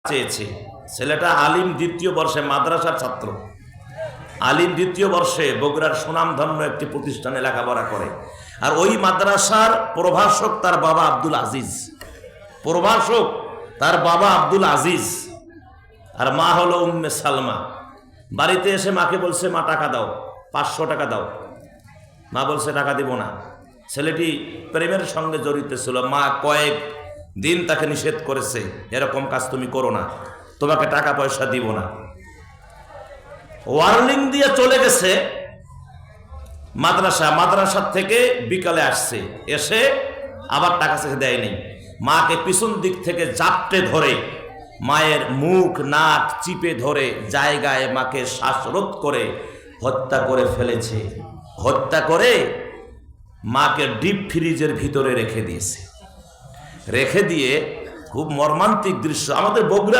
চেয়েছে। ছেলেটা আলিম দ্বিতীয় বর্ষে, মাদ্রাসার ছাত্র। আলিম দ্বিতীয় বর্ষে বগুড়ার সুনামধন্য একটি প্রতিষ্ঠানে লেখাপড়া করে। আর ওই মাদ্রাসার প্রভাষক তার বাবা আব্দুল আজিজ। প্রভাষক তার বাবা আব্দুল আজিজ, আর মা হলো উম্মে সালমা। বাড়িতে এসে মাকে বলছে, মা টাকা দাও, 500 টাকা দাও। মা বলছে টাকা দিব না। ছেলেটি প্রেমের সঙ্গে জড়িত ছিল। মা কয়েক দিন তাকে নিষেধ করেছে, এরকম কাজ তুমি করো না, তোমাকে টাকা পয়সা দিব না। ওয়ার্নিং দিয়ে চলে গেছে মাদ্রাসার থেকে বিকালে আসছে, এসে আবার টাকা চেয়ে দেয়নি। মাকে পিছন দিক থেকে জাপটে ধরে মায়ের মুখ নাক চিপে ধরে জায়গায় মাকে শ্বাসরোধ করে হত্যা করে ফেলেছে। হত্যা করে মাকে ডিপ ফ্রিজের ভিতরে রেখে দিয়েছে। রেখে দিয়ে খুব মর্মান্তিক দৃশ্য। আমাদের বগুড়া